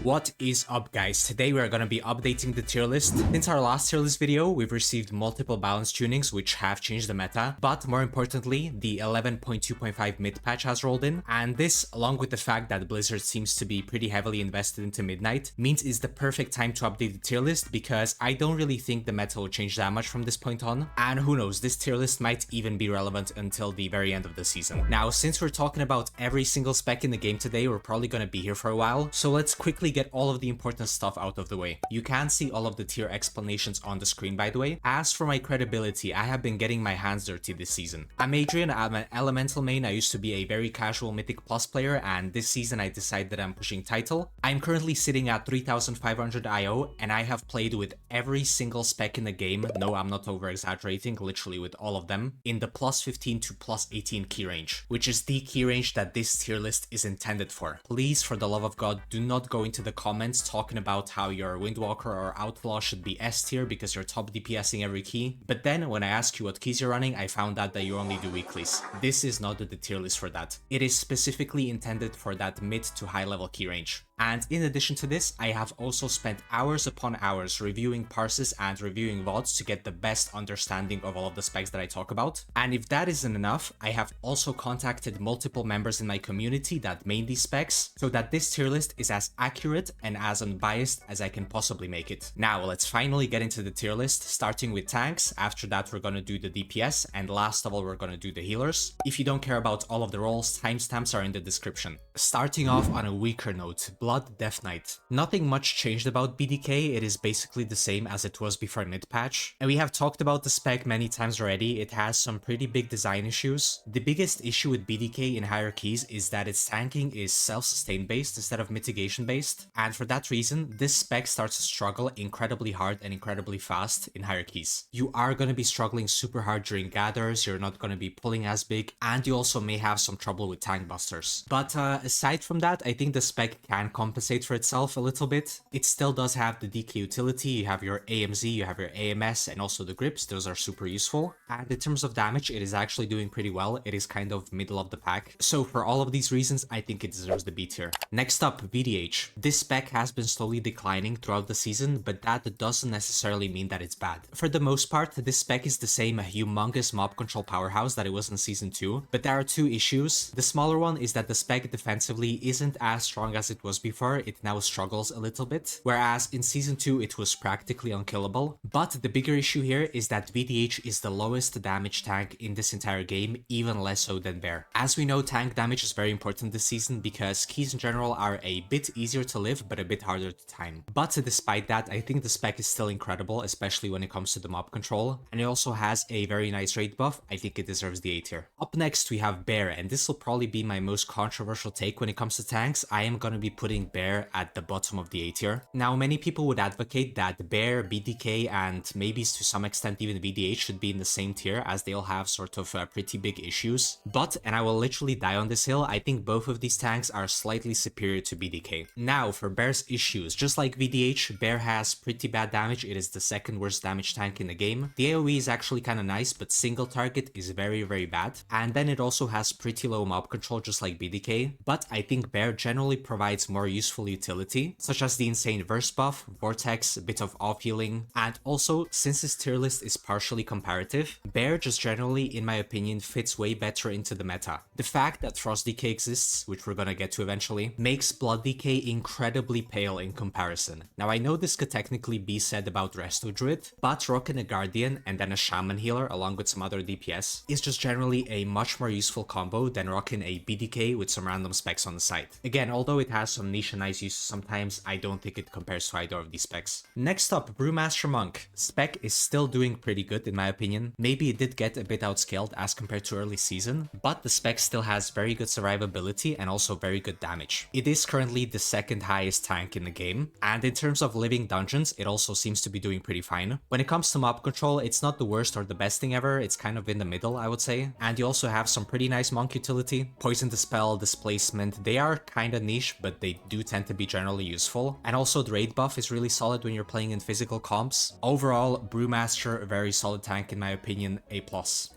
What is up, guys? Today we are going to be updating the tier list. Since our last tier list video, we've received multiple balance tunings which have changed the meta, but more importantly, the 11.2.5 mid patch has rolled in, and this, along with the fact that Blizzard seems to be pretty heavily invested into Midnight, means it's the perfect time to update the tier list because I don't really think the meta will change that much from this point on, and who knows, this tier list might even be relevant until the very end of the season. Now, since we're talking about every single spec in the game today, we're probably going to be here for a while, so let's quickly get all of the important stuff out of the way. You can see all of the tier explanations on the screen, by the way. As for my credibility, I have been getting my hands dirty this season. I'm Adrian, I'm an elemental main. I used to be a very casual Mythic Plus player, and this season I decided that I'm pushing title. I'm currently sitting at 3500 IO, and I have played with every single spec in the game. No, I'm not over exaggerating, literally with all of them, in the plus 15 to plus 18 key range, which is the key range that this tier list is intended for. Please, for the love of God, do not go into the comments talking about how your Windwalker or Outlaw should be S tier because you're top DPSing every key, but then when I ask you what keys you're running, I found out that you only do weeklies. This is not the tier list for that. It is specifically intended for that mid to high level key range. And in addition to this, I have also spent hours upon hours reviewing parses and reviewing VODs to get the best understanding of all of the specs that I talk about. And if that isn't enough, I have also contacted multiple members in my community that main these specs so that this tier list is as accurate and as unbiased as I can possibly make it. Now let's finally get into the tier list, starting with tanks. After that we're gonna do the DPS, and last of all we're gonna do the healers. If you don't care about all of the roles, timestamps are in the description. Starting off on a weaker note, Blood Death Knight. Nothing much changed about BDK, it is basically the same as it was before mid-patch. And we have talked about the spec many times already, it has some pretty big design issues. The biggest issue with BDK in higher keys is that its tanking is self-sustain based instead of mitigation based, and for that reason, this spec starts to struggle incredibly hard and incredibly fast in higher keys. You are going to be struggling super hard during gathers, you're not going to be pulling as big, and you also may have some trouble with tank busters. But aside from that, I think the spec can compensate for itself a little bit. It still does have the DK utility, you have your AMZ, you have your AMS, and also the grips, those are super useful. And in terms of damage, it is actually doing pretty well, it is kind of middle of the pack. So for all of these reasons, I think it deserves the B tier. Next up, VDH. This spec has been slowly declining throughout the season, but that doesn't necessarily mean that it's bad. For the most part, this spec is the same humongous mob control powerhouse that it was in Season 2, but there are two issues. The smaller one is that the spec defensively isn't as strong as it was before, it now struggles a little bit, whereas in Season 2 it was practically unkillable. But the bigger issue here is that VDH is the lowest damage tank in this entire game, even less so than Bear. As we know, tank damage is very important this season because keys in general are a bit easier to live but a bit harder to time. But despite that, I think the spec is still incredible, especially when it comes to the mob control, and it also has a very nice raid buff. I think it deserves the A tier. Up next we have Bear, and this will probably be my most controversial take when it comes to tanks. I am going to be putting Bear at the bottom of the A tier. Now many people would advocate that Bear, BDK, and maybe to some extent even VDH should be in the same tier as they all have sort of pretty big issues. But, and I will literally die on this hill, I think both of these tanks are slightly superior to BDK. Now for Bear's issues, just like VDH, Bear has pretty bad damage, it is the second worst damage tank in the game. The AoE is actually kind of nice, but single target is very bad. And then it also has pretty low mob control just like BDK, but I think Bear generally provides more useful utility, such as the insane verse buff, vortex, a bit of off healing, and also since this tier list is partially comparative, Bear just generally, in my opinion, fits way better into the meta. The fact that Frost DK exists, which we're gonna get to eventually, makes Blood DK incredibly pale in comparison. Now I know this could technically be said about Resto Druid, but rocking a Guardian and then a Shaman healer along with some other DPS is just generally a much more useful combo than rocking a BDK with some random specs on the side. Again, although it has some niche and nice uses sometimes, I don't think it compares to either of these specs. Next up, Brewmaster Monk. Spec is still doing pretty good in my opinion. Maybe it did get a bit outscaled as compared to early season, but the spec still has very good survivability and also very good damage. It is currently the second highest tank in the game, and in terms of living dungeons, it also seems to be doing pretty fine. When it comes to mob control, it's not the worst or the best thing ever, it's kind of in the middle, I would say. And you also have some pretty nice monk utility. Poison Dispel, Displacement, they are kinda niche, but they do tend to be generally useful. And also the raid buff is really solid when you're playing in physical comps. Overall, Brewmaster, a very solid tank in my opinion, A+.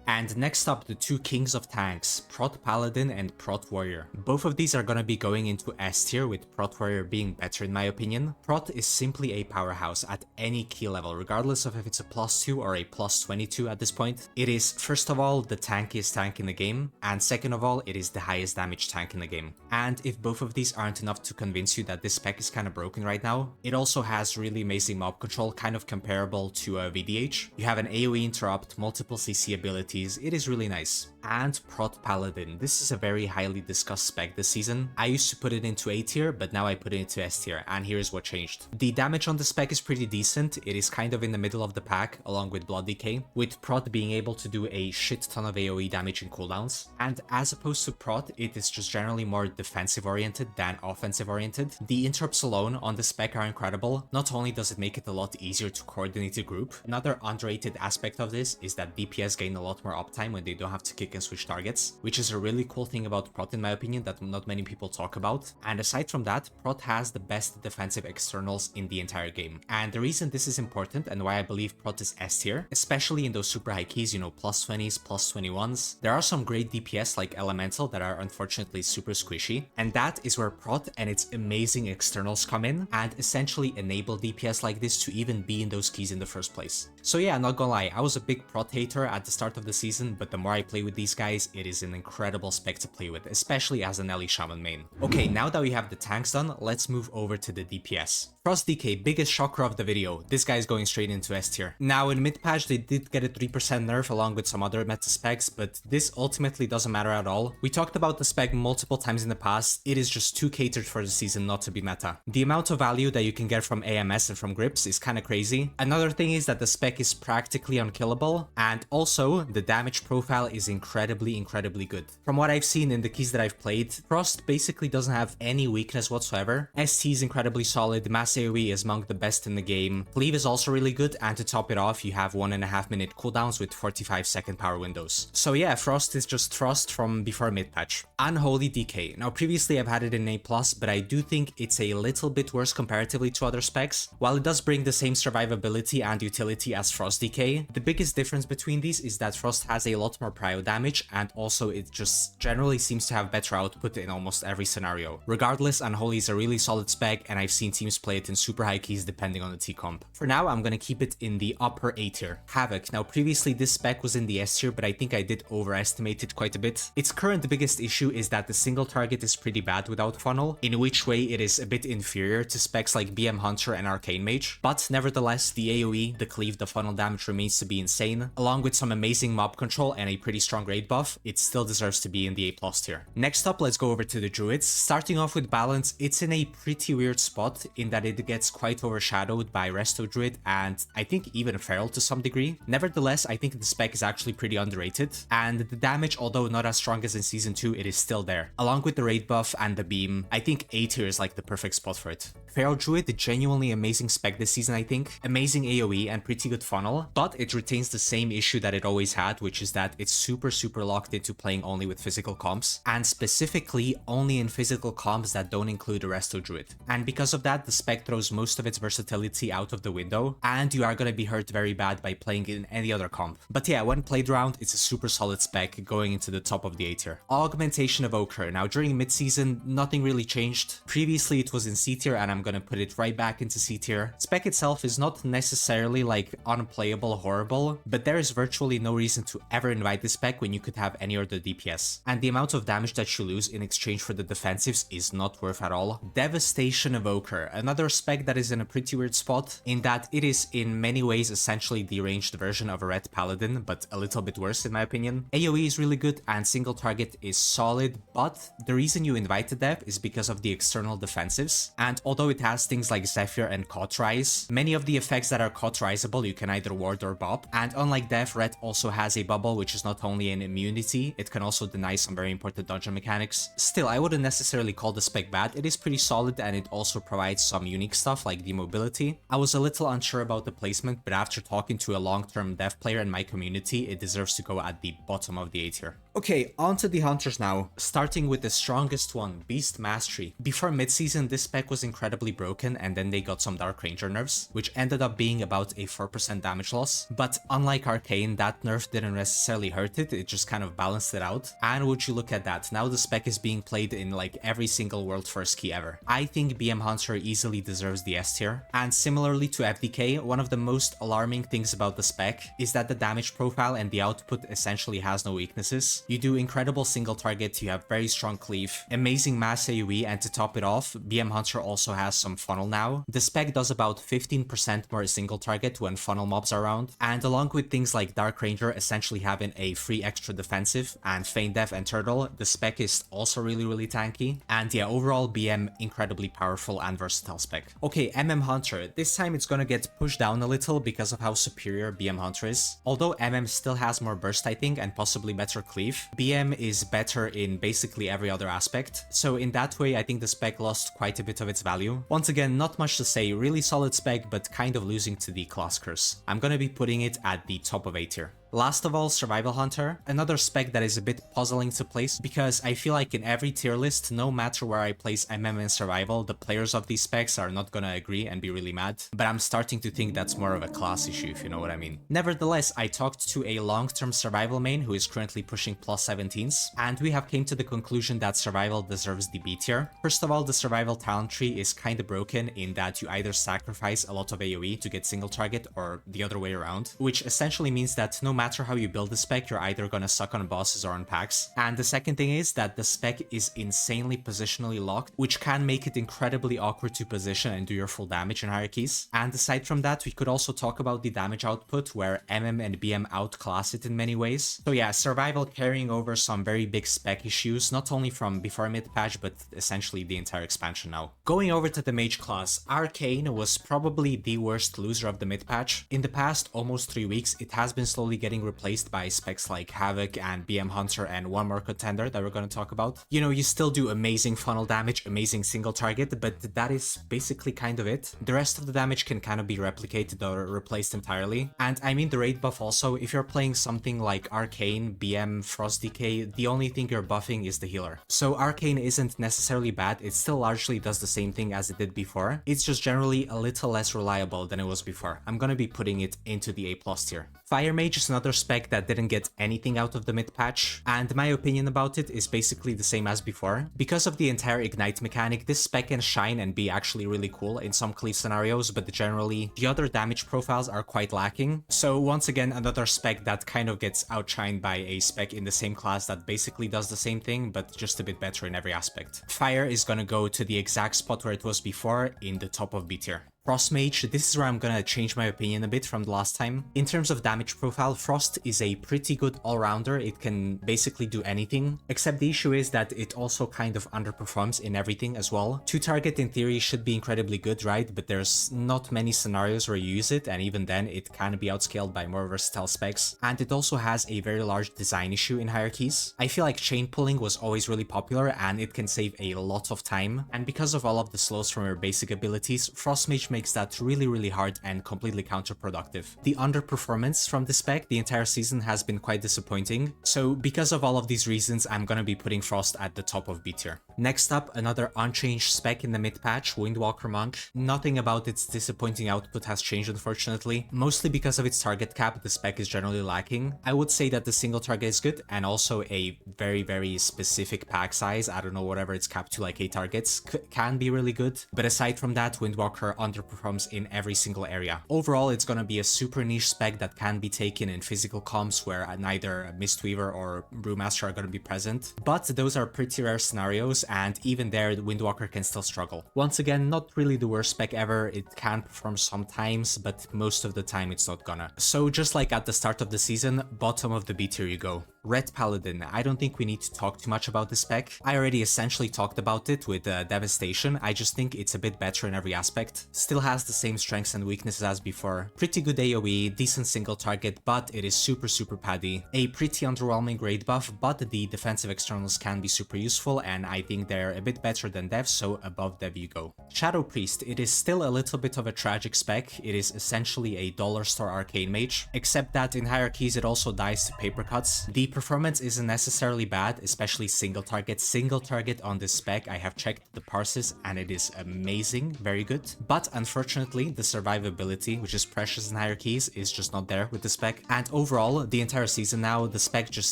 And next up, the two kings of tanks, Prot Paladin and Prot Warrior. Both of these are gonna be going into S tier, with Prot Warrior tier being better in my opinion. Prot is simply a powerhouse at any key level, regardless of if it's a +2 or a +22 at this point. It is, first of all, the tankiest tank in the game, and second of all, it is the highest damage tank in the game. And if both of these aren't enough to convince you that this spec is kind of broken right now, it also has really amazing mob control, kind of comparable to a VDH. You have an AoE interrupt, multiple CC abilities, it is really nice. And Prot Paladin, this is a very highly discussed spec this season. I used to put it into A tier, but now I put it into S tier, and here's what changed. The damage on the spec is pretty decent, it is kind of in the middle of the pack, along with Blood DK, with Prot being able to do a shit ton of AoE damage in cooldowns. And as opposed to Prot, it is just generally more defensive oriented than offensive oriented. The interrupts alone on the spec are incredible. Not only does it make it a lot easier to coordinate a group, another underrated aspect of this is that DPS gain a lot more uptime when they don't have to kick and switch targets, which is a really cool thing about Prot in my opinion that not many people talk about. And aside from that, Prot has the best defensive externals in the entire game. And the reason this is important and why I believe Prot is S tier, especially in those super high keys, you know, +20s, +21s, there are some great DPS like Elemental that are unfortunately super squishy, and that is where Prot and its amazing externals come in and essentially enable DPS like this to even be in those keys in the first place. So yeah, not gonna lie, I was a big Prot hater at the start of the season, but the more I play with these guys, it is an incredible spec to play with, especially as an Ellie Shaman main. Okay, now that we have the tanks done, let's move over to the DPS. Frost DK, biggest shocker of the video, this guy is going straight into S tier. Now in mid patch they did get a 3% nerf along with some other meta specs, but this ultimately doesn't matter at all. We talked about the spec multiple times in the past, it is just too catered for the season not to be meta. The amount of value that you can get from AMS and from grips is kinda crazy. Another thing is that the spec is practically unkillable, and also the damage profile is incredibly good. From what I've seen in the keys that I've played, Frost basically doesn't have any weakness whatsoever. ST is incredibly solid, mass AoE is among the best in the game, Cleave is also really good, and to top it off you have 1.5 minute cooldowns with 45-second power windows. So yeah, Frost is just Frost from before mid patch. Unholy DK. Now previously I've had it in A+, but I do think it's a little bit worse comparatively to other specs. While it does bring the same survivability and utility as Frost DK, the biggest difference between these is that Frost has a lot more prio damage, and also it just generally seems to have better output in almost every scenario. Regardless, Unholy is a really solid spec, and I've seen teams play it in super high keys depending on the T comp. For now, I'm gonna keep it in the upper A tier. Havoc. Now previously this spec was in the S tier, but I think I did overestimate it quite a bit. Its current biggest issue is that the single target is pretty bad without funnel, in which way it is a bit inferior to specs like BM Hunter and Arcane Mage, but nevertheless the AoE, the cleave, the funnel damage remains to be insane. Along with some amazing mob control and a pretty strong raid buff, it still deserves to be in the A+ tier. Next up, let's go over to the Druids. Starting off with balance, it's in a pretty weird spot in that it gets quite overshadowed by Resto Druid and I think even Feral to some degree. Nevertheless, I think the spec is actually pretty underrated, and the damage, although not as strong as in Season 2, it is still there. Along with the raid buff and the beam, I think A tier is like the perfect spot for it. Feral Druid, genuinely amazing spec this season I think. Amazing AoE and pretty good funnel, but it retains the same issue that it always had, which is that it's super locked into playing only with physical comps, and specifically only in physical comps that don't include the Resto Druid. And because of that, the spec throws most of its versatility out of the window, and you are gonna be hurt very bad by playing it in any other comp. But yeah, when played around, it's a super solid spec going into the top of the A tier. Augmentation Evoker. Now during mid-season, nothing really changed. Previously it was in C tier, and I'm gonna put it right back into C tier. Spec itself is not necessarily like unplayable horrible, but there is virtually no reason to ever invite this spec when you could have any other DPS. And the amount of damage that you lose in exchange for the defensives is not worth at all. Devastation Evoker. Another spec that is in a pretty weird spot in that it is in many ways essentially the ranged version of a Red Paladin, but a little bit worse in my opinion. AoE is really good and single target is solid, but the reason you invite the Dev is because of the external defensives, and although it has things like Zephyr and Cauterize, many of the effects that are cauterizable you can either ward or bop, and unlike Dev, Red also has a bubble which is not only an immunity, it can also deny some very important dungeon mechanics. Still, I wouldn't necessarily call the spec bad, it is pretty solid and it also provides some unique stuff like the mobility. I was a little unsure about the placement, but after talking to a long-term Dev player in my community, it deserves to go at the bottom of the A tier. Okay, on to the Hunters now, starting with the strongest one, Beast Mastery. Before mid-season, this spec was incredibly broken, and then they got some Dark Ranger nerfs, which ended up being about a 4% damage loss. But unlike Arcane, that nerf didn't necessarily hurt it, it just kind of balanced it out. And would you look at that, now the spec is being played in like every single world first key ever. Hunter. I think BM Hunter easily deserves the S tier. And similarly to FDK, one of the most alarming things about the spec is that the damage profile and the output essentially has no weaknesses. You do incredible single target, you have very strong cleave, amazing mass AoE, and to top it off, BM Hunter also has some funnel now. The spec does about 15% more single target when funnel mobs are around, and along with things like Dark Ranger essentially having a free extra defensive and Feign Death and Turtle, the spec is also really tanky. And yeah, overall BM incredibly powerful and versatile spec. Okay, MM Hunter. This time it's gonna get pushed down a little because of how superior BM Hunter is. Although MM still has more burst I think and possibly better cleave, BM is better in basically every other aspect. So in that way I think the spec lost quite a bit of its value. Once again, not much to say, really solid spec but kind of losing to the class curse. I'm gonna be putting it at the top of A tier. Last of all, Survival Hunter, another spec that is a bit puzzling to place because I feel like in every tier list, no matter where I place MM and Survival, the players of these specs are not gonna agree and be really mad, but I'm starting to think that's more of a class issue if you know what I mean. Nevertheless, I talked to a long-term Survival main who is currently pushing plus 17s, and we have came to the conclusion that Survival deserves the B tier. First of all, the Survival talent tree is kinda broken in that you either sacrifice a lot of AoE to get single target or the other way around, which essentially means that no matter how you build the spec, you're either gonna suck on bosses or on packs. And the second thing is that the spec is insanely positionally locked, which can make it incredibly awkward to position and do your full damage in hierarchies. And aside from that, we could also talk about the damage output, where MM and BM outclass it in many ways. So yeah, Survival carrying over some very big spec issues, not only from before mid patch, but essentially the entire expansion now. Going over to the mage class, Arcane was probably the worst loser of the mid patch. In the past almost 3 weeks, it has been slowly getting replaced by specs like Havoc and BM Hunter and one more contender that we're going to talk about. You know, you still do amazing funnel damage, amazing single target, but that is basically kind of it. The rest of the damage can kind of be replicated or replaced entirely. And I mean the raid buff also, if you're playing something like Arcane, BM, Frost Decay, the only thing you're buffing is the healer. So Arcane isn't necessarily bad, it still largely does the same thing as it did before. It's just generally a little less reliable than it was before. I'm gonna be putting it into the A+ tier. Fire Mage is another spec that didn't get anything out of the mid patch, and my opinion about it is basically the same as before. Because of the entire ignite mechanic, this spec can shine and be actually really cool in some cleave scenarios, but generally the other damage profiles are quite lacking. So once again, another spec that kind of gets outshined by a spec in the same class that basically does the same thing, but just a bit better in every aspect. Fire is gonna go to the exact spot where it was before, in the top of B tier. Frost Mage, this is where I'm gonna change my opinion a bit from the last time. In terms of damage profile, Frost is a pretty good all-rounder, it can basically do anything, except the issue is that it also kind of underperforms in everything as well. 2-target in theory should be incredibly good, right? But there's not many scenarios where you use it, and even then it can be outscaled by more versatile specs, and it also has a very large design issue in hierarchies. I feel like chain pulling was always really popular, and it can save a lot of time, and because of all of the slows from your basic abilities, Frost Mage makes that really hard and completely counterproductive. The underperformance from the spec the entire season has been quite disappointing, so because of all of these reasons, I'm gonna be putting Frost at the top of B tier. Next up, another unchanged spec in the mid patch, Windwalker Monk. Nothing about its disappointing output has changed unfortunately, mostly because of its target cap, the spec is generally lacking. I would say that the single target is good, and also a very specific pack size, I don't know, whatever it's capped to, like 8 targets, can be really good, but aside from that, Windwalker underperforms in every single area. Overall, it's gonna be a super niche spec that can be taken in physical comps where neither Mistweaver or Brewmaster are gonna be present, but those are pretty rare scenarios, and even there, the Windwalker can still struggle. Once again, not really the worst spec ever, it can perform sometimes, but most of the time it's not gonna. So just like at the start of the season, bottom of the B tier you go. Red Paladin, I don't think we need to talk too much about this spec. I already essentially talked about it with Devastation, I just think it's a bit better in every aspect. Still has the same strengths and weaknesses as before. Pretty good AoE, decent single target, but it is super paddy. A pretty underwhelming raid buff, but the defensive externals can be super useful, and I think they're a bit better than Dev, so above Dev you go. Shadow Priest, it is still a little bit of a tragic spec. It is essentially a dollar store arcane mage, except that in hierarchies it also dies to paper cuts. The performance isn't necessarily bad, especially single target. Single target on this spec, I have checked the parses and it is amazing, very good. But unfortunately, the survivability, which is precious in higher keys, is just not there with the spec. And overall, the entire season now, the spec just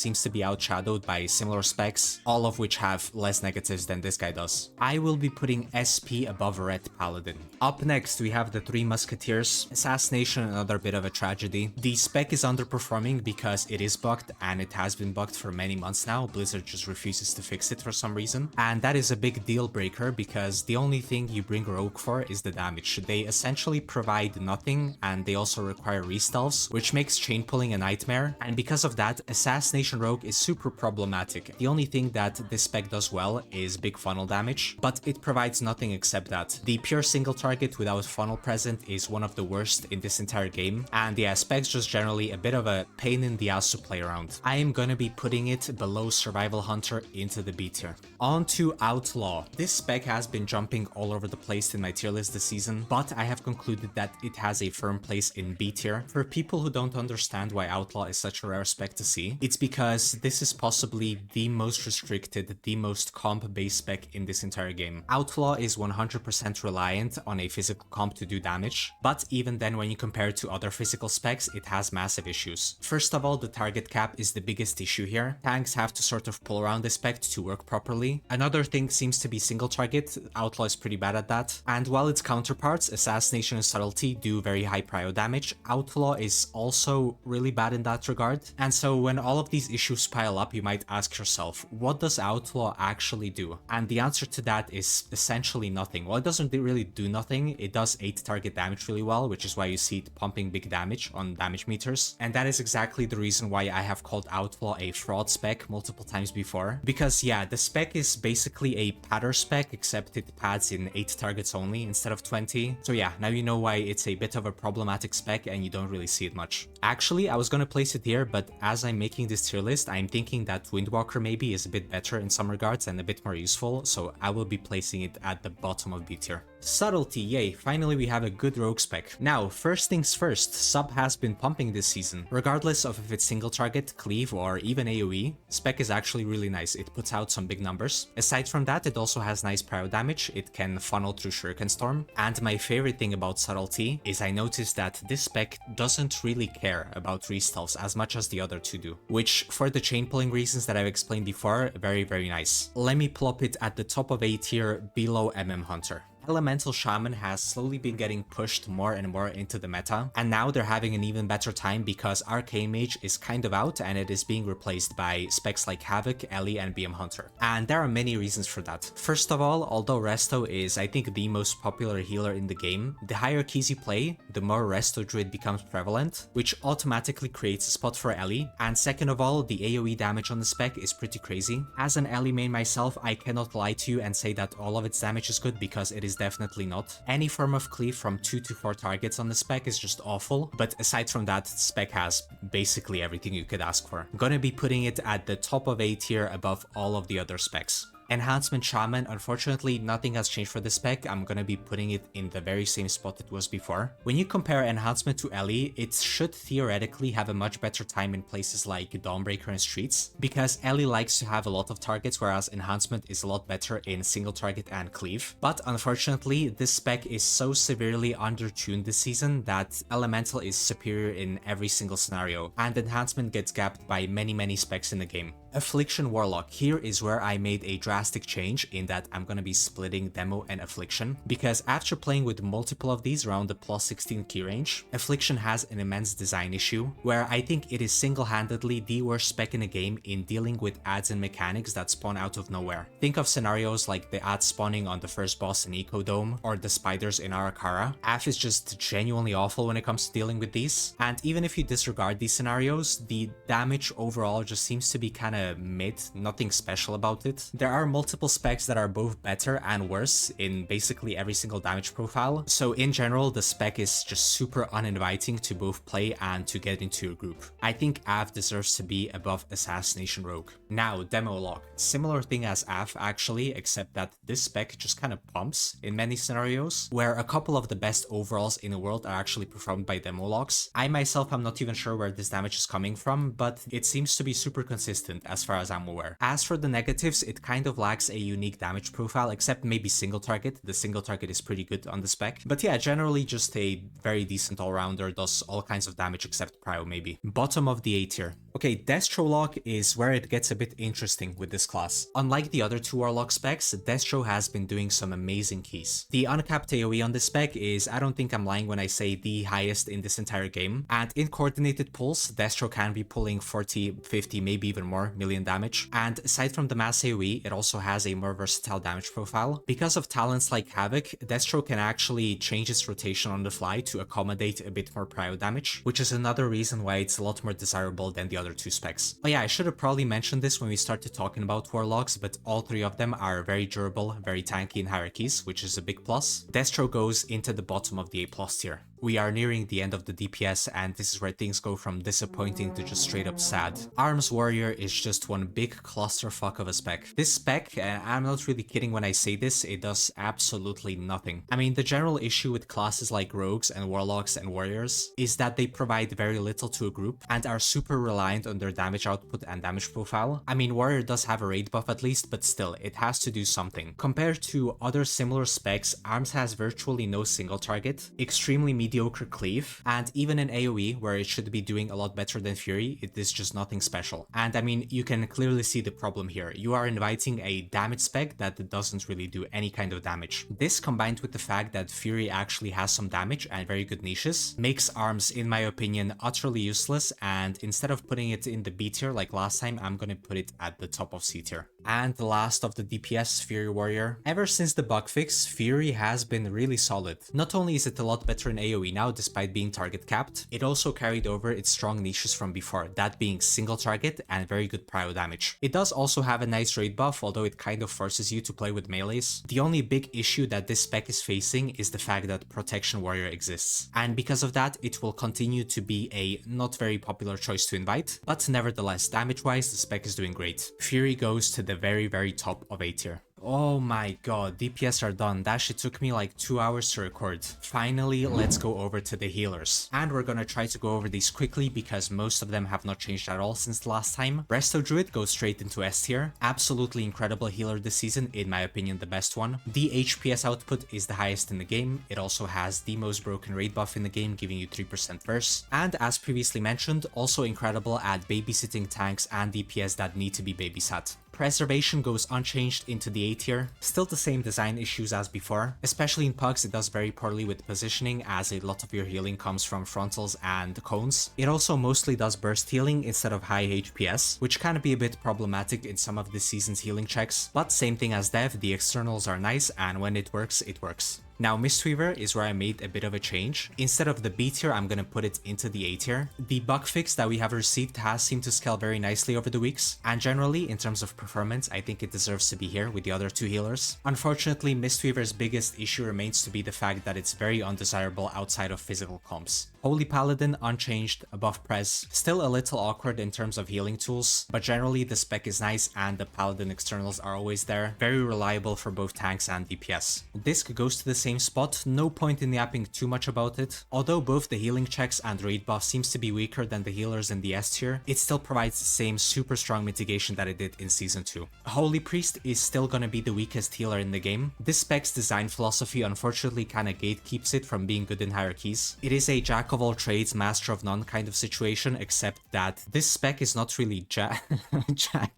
seems to be outshadowed by similar specs, all of which have less negatives than this guy does. I will be putting SP above Red Paladin. Up next, we have the Three Musketeers. Assassination, another bit of a tragedy. The spec is underperforming because it is bugged, and it has been bugged for many months now. Blizzard just refuses to fix it for some reason. And that is a big deal breaker because the only thing you bring Rogue for is the damage. They essentially provide nothing, and they also require restelves, which makes chain pulling a nightmare. And because of that, Assassination Rogue is super problematic. The only thing that this spec does well is big funnel damage, but it provides nothing except that. The pure single target without funnel present is one of the worst in this entire game, and the spec's just generally a bit of a pain in the ass to play around. I am gonna be putting it below Survival Hunter into the B tier. On to Outlaw. This spec has been jumping all over the place in my tier list this season, but I have concluded that it has a firm place in B tier. For people who don't understand why Outlaw is such a rare spec to see, it's because this is possibly the most restricted, the most comp-based spec in this entire game. Outlaw is 100% reliant on a physical comp to do damage, but even then when you compare it to other physical specs, it has massive issues. First of all, the target cap is the biggest issue here. Tanks have to sort of pull around this spec to work properly. Another thing seems to be single target. Outlaw is pretty bad at that. And while its counterparts, Assassination and Subtlety, do very high prio damage, Outlaw is also really bad in that regard. And so when all of these issues pile up, you might ask yourself, what does Outlaw actually do? And the answer to that is essentially nothing. Well, it doesn't really do nothing. It does 8 target damage really well, which is why you see it pumping big damage on damage meters. And that is exactly the reason why I have called Outlaw a fraud spec multiple times before. Because yeah, the spec is basically a patter spec, except it pads in 8 targets only instead of 20. So yeah, now you know why it's a bit of a problematic spec and you don't really see it much. Actually, I was gonna place it here, but as I'm making this tier list, I'm thinking that Windwalker maybe is a bit better in some regards and a bit more useful, so I will be placing it at the bottom of B tier. Subtlety, yay, finally we have a good rogue spec. Now, first things first, sub has been pumping this season. Regardless of if it's single target, cleave, or even AoE, spec is actually really nice. It puts out some big numbers. Aside from that, it also has nice prio damage. It can funnel through Shuriken Storm. And my favorite thing about Subtlety is I noticed that this spec doesn't really care about restelves as much as the other two do, which for the chain pulling reasons that I've explained before, very, very nice. Let me plop it at the top of A tier below Hunter. Elemental Shaman has slowly been getting pushed more and more into the meta, and now they're having an even better time because Arcane Mage is kind of out and it is being replaced by specs like Havoc, Ellie, and BM Hunter. And there are many reasons for that. First of all, although Resto is I think the most popular healer in the game, the higher keys you play, the more Resto Druid becomes prevalent, which automatically creates a spot for Ellie. And second of all, the AoE damage on the spec is pretty crazy. As an Ellie main myself, I cannot lie to you and say that all of its damage is good because it is definitely not. Any form of cleave from 2 to 4 targets on the spec is just awful, but aside from that, the spec has basically everything you could ask for. I'm gonna be putting it at the top of A tier above all of the other specs. Enhancement Shaman, unfortunately nothing has changed for the spec. I'm gonna be putting it in the very same spot it was before. When you compare Enhancement to Ellie, it should theoretically have a much better time in places like Dawnbreaker and Streets, because Ellie likes to have a lot of targets, whereas Enhancement is a lot better in single target and cleave. But unfortunately, this spec is so severely undertuned this season that Elemental is superior in every single scenario, and Enhancement gets gapped by many specs in the game. Affliction Warlock, here is where I made a drastic change in that I'm gonna be splitting Demo and Affliction, because after playing with multiple of these around the plus 16 key range, Affliction has an immense design issue, where I think it is single-handedly the worst spec in the game in dealing with adds and mechanics that spawn out of nowhere. Think of scenarios like the ads spawning on the first boss in Ecodome, or the spiders in Arakara. AF is just genuinely awful when it comes to dealing with these, and even if you disregard these scenarios, the damage overall just seems to be kinda of mid, nothing special about it. There are multiple specs that are both better and worse in basically every single damage profile, so in general the spec is just super uninviting to both play and to get into your group. I think Av deserves to be above Assassination Rogue. Now, Demo Lock. Similar thing as Av actually, except that this spec just kind of pumps in many scenarios, where a couple of the best overalls in the world are actually performed by Demo Locks. I myself am not even sure where this damage is coming from, but it seems to be super consistent as far as I'm aware. As for the negatives, it kind of lacks a unique damage profile, except maybe single target. The single target is pretty good on the spec. But yeah, generally just a very decent all-rounder, does all kinds of damage except prio maybe. Bottom of the A tier. Okay, Destro Lock is where it gets a bit interesting with this class. Unlike the other two Warlock specs, Destro has been doing some amazing keys. The uncapped AoE on this spec is, I don't think I'm lying when I say, the highest in this entire game, and in coordinated pulls, Destro can be pulling 40, 50, maybe even more million damage. And aside from the mass AoE, it also has a more versatile damage profile. Because of talents like Havoc, Destro can actually change its rotation on the fly to accommodate a bit more prio damage, which is another reason why it's a lot more desirable than the other two specs. Oh yeah, I should have probably mentioned this when we started talking about Warlocks, but all three of them are very durable, very tanky in hierarchies, which is a big plus. Destro goes into the bottom of the A+ tier. We are nearing the end of the DPS, and this is where things go from disappointing to just straight up sad. Arms Warrior is just one big clusterfuck of a spec. This spec, I'm not really kidding when I say this, it does absolutely nothing. I mean, the general issue with classes like Rogues and Warlocks and Warriors is that they provide very little to a group and are super reliant on their damage output and damage profile. I mean, Warrior does have a raid buff at least, but still, it has to do something. Compared to other similar specs, Arms has virtually no single target, extremely mediocre cleave, and even in AoE, where it should be doing a lot better than Fury, it is just nothing special. And I mean, you can clearly see the problem here. You are inviting a damage spec that doesn't really do any kind of damage. This, combined with the fact that Fury actually has some damage and very good niches, makes Arms, in my opinion, utterly useless, and instead of putting it in the B tier like last time, I'm gonna put it at the top of C tier. And the last of the DPS, Fury Warrior. Ever since the bug fix, Fury has been really solid. Not only is it a lot better in AoE now despite being target capped, it also carried over its strong niches from before, that being single target and very good prio damage. It does also have a nice raid buff, although it kind of forces you to play with melees. The only big issue that this spec is facing is the fact that Protection Warrior exists, and because of that it will continue to be a not very popular choice to invite, but nevertheless, damage wise the spec is doing great. Fury goes to the very top of A tier. Oh my god, DPS are done. That shit took me like 2 hours to record. Finally, let's go over to the healers. And we're gonna try to go over these quickly because most of them have not changed at all since the last time. Resto Druid goes straight into S tier. Absolutely incredible healer this season, in my opinion the best one. The HPS output is the highest in the game. It also has the most broken raid buff in the game, giving you 3% verse. And as previously mentioned, also incredible at babysitting tanks and DPS that need to be babysat. Preservation goes unchanged into the A tier. Still the same design issues as before. Especially in pugs, it does very poorly with positioning, as a lot of your healing comes from frontals and cones. It also mostly does burst healing instead of high HPS, which can be a bit problematic in some of this season's healing checks. But same thing as Dev, the externals are nice, and when it works, it works. Now Mistweaver is where I made a bit of a change. Instead of the B tier, I'm gonna put it into the A tier. The bug fix that we have received has seemed to scale very nicely over the weeks, and generally, in terms of performance, I think it deserves to be here with the other two healers. Unfortunately, Mistweaver's biggest issue remains to be the fact that it's very undesirable outside of physical comps. Holy Paladin unchanged, above pres, still a little awkward in terms of healing tools, but generally the spec is nice and the Paladin externals are always there, very reliable for both tanks and DPS. Disc goes to the same spot, no point in yapping too much about it. Although both the healing checks and raid buff seems to be weaker than the healers in the S tier, it still provides the same super strong mitigation that it did in Season 2. Holy Priest is still gonna be the weakest healer in the game. This spec's design philosophy unfortunately kinda gatekeeps it from being good in hierarchies. It is a jack of all trades, master of none kind of situation, except that this spec is not really jack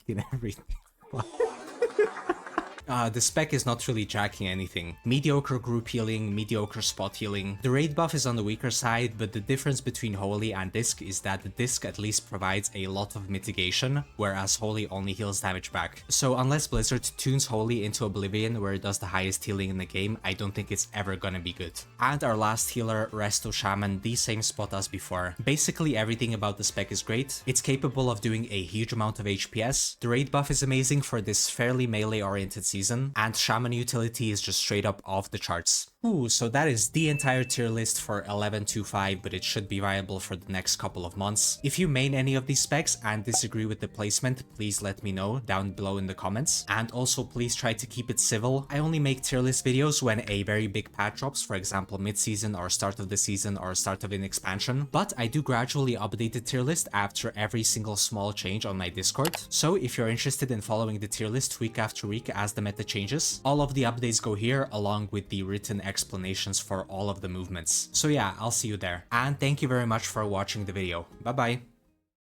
in everything. The spec is not really jacking anything. Mediocre group healing, mediocre spot healing. The raid buff is on the weaker side, but the difference between Holy and Disc is that the Disc at least provides a lot of mitigation, whereas Holy only heals damage back. So unless Blizzard tunes Holy into Oblivion where it does the highest healing in the game, I don't think it's ever gonna be good. And our last healer, Resto Shaman, the same spot as before. Basically everything about the spec is great. It's capable of doing a huge amount of HPS. The raid buff is amazing for this fairly melee oriented season, and Shaman utility is just straight up off the charts. Ooh, so that is the entire tier list for 11.2.5, but it should be viable for the next couple of months. If you main any of these specs and disagree with the placement, please let me know down below in the comments. And also please try to keep it civil. I only make tier list videos when a very big patch drops, for example mid-season or start of the season or start of an expansion, but I do gradually update the tier list after every single small change on my Discord. So if you're interested in following the tier list week after week as the meta changes, all of the updates go here along with the written explanations for all of the movements. So yeah, I'll see you there. And thank you very much for watching the video. Bye bye.